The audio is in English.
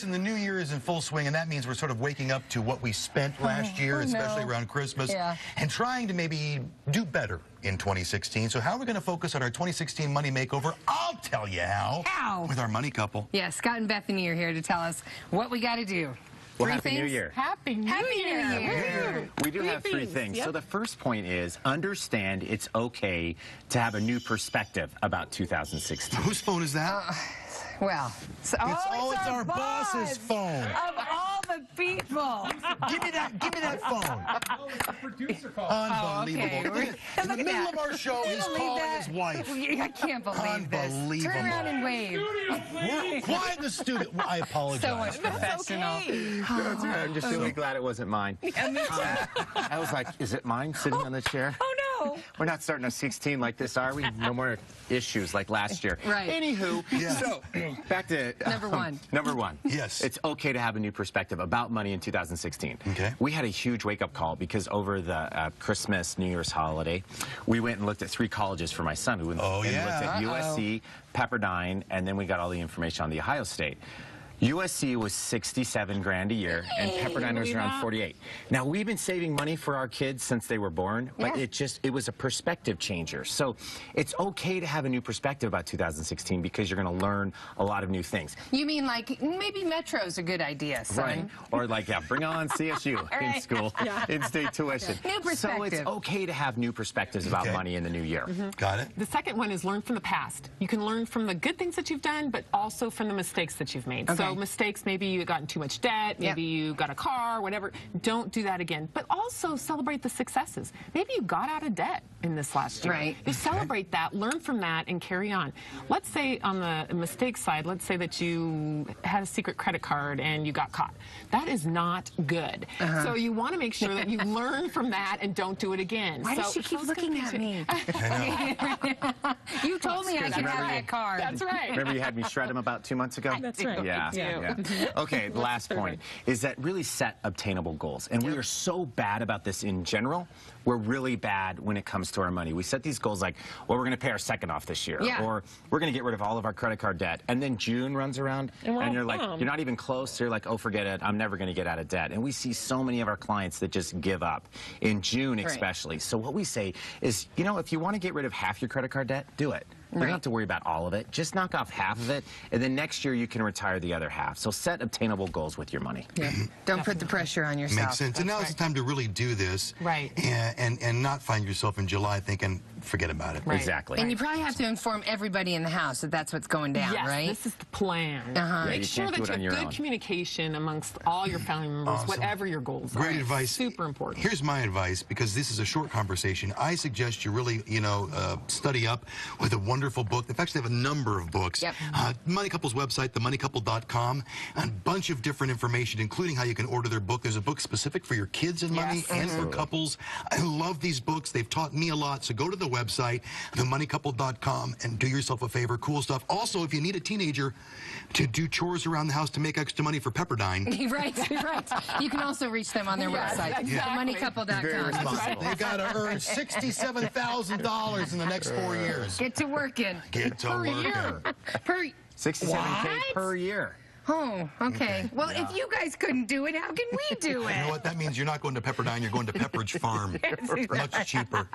listen, the new year is in full swing, and that means we're sort of waking up to what we spent last year, especially around Christmas, and trying to maybe do better in 2016. So how are we going to focus on our 2016 Money Makeover? I'll tell you how. How? With our money couple. Yeah, Scott and Bethany are here to tell us what we got to do. Well, Happy New Year. Happy New Year. We do have three things. Yep. So the first point is understand it's okay to have a new perspective about 2016. Whose phone is that? Well, it's our boss's phone. Of all the people. Give me that phone. Oh, it's the producer call. Unbelievable. Okay. In the middle of our show, he's calling his wife. I can't believe this. Unbelievable. Turn around and wave. We're quiet in the studio. I apologize. So much professional. That's right. I'm just really glad it wasn't mine. I was like, is it mine sitting on the chair? Oh, no. We're not starting a 16 like this, are we? No more issues like last year. Right. Anywho, so back to number one. Number one. Yes. It's okay to have a new perspective about money in 2016. Okay. We had a huge wake-up call because over the Christmas, New Year's holiday, we went and looked at 3 colleges for my son. We went and looked at USC, Pepperdine, and then we got all the information on the Ohio State. USC was 67 grand a year, and Pepperdine was around 48. Now, we've been saving money for our kids since they were born, but it was a perspective changer. So it's okay to have a new perspective about 2016 because you're going to learn a lot of new things. You mean like maybe Metro's a good idea, son? Right. Or like, bring on CSU in school, in-state tuition. New perspective. So it's okay to have new perspectives about money in the new year. Got it. The second one is learn from the past. You can learn from the good things that you've done, but also from the mistakes that you've made. So mistakes, maybe you got in too much debt, maybe you got a car, whatever. Don't do that again. But also celebrate the successes. Maybe you got out of debt in this last year. Right. You celebrate that, learn from that, and carry on. Let's say on the mistake side, let's say that you had a secret credit card and you got caught. That is not good. So you want to make sure that you learn from that and don't do it again. Why does she keep looking at me? You told me I could have that card. That's right. Remember you had me shred them about 2 months ago? That's right. Yeah. Okay, the last point is that really set obtainable goals. And we are so bad about this in general. We're really bad when it comes to our money. We set these goals like, well, we're going to pay our second off this year. Or we're going to get rid of all of our credit card debt. And then June runs around and you're like, you're not even close. You're like, oh, forget it. I'm never going to get out of debt. And we see so many of our clients that just give up in June especially. So what we say is, you know, if you want to get rid of half your credit card debt, do it. You don't have to worry about all of it. Just knock off half of it, and then next year you can retire the other half. So set obtainable goals with your money. Don't put the pressure on yourself. Makes sense. And now is the time to really do this. And not find yourself in July thinking, forget about it. Exactly. And you probably have to inform everybody in the house that that's what's going down, right? Yes, this is the plan. you Make sure can't do that it you on have your good communication amongst all your family members, whatever your goals are. Great advice. Super important. Here's my advice, because this is a short conversation. I suggest you really, study up with a wonderful book. In fact, they have a number of books. Money Couple's website, themoneycouple.com, a bunch of different information, including how you can order their book. There's a book specific for your kids and money and for couples. I love these books. They've taught me a lot. So go to the website, themoneycouple.com, and do yourself a favor. Cool stuff. Also, if you need a teenager to do chores around the house to make extra money for Pepperdine. Right. You can also reach them on their website, themoneycouple.com. They got to earn $67,000 in the next 4 years. Get to working. Get to working. Per $67K per year. Oh, okay. Well, if you guys couldn't do it, how can we do it? You know what? That means you're not going to Pepperdine, you're going to Pepperidge Farm. Much cheaper.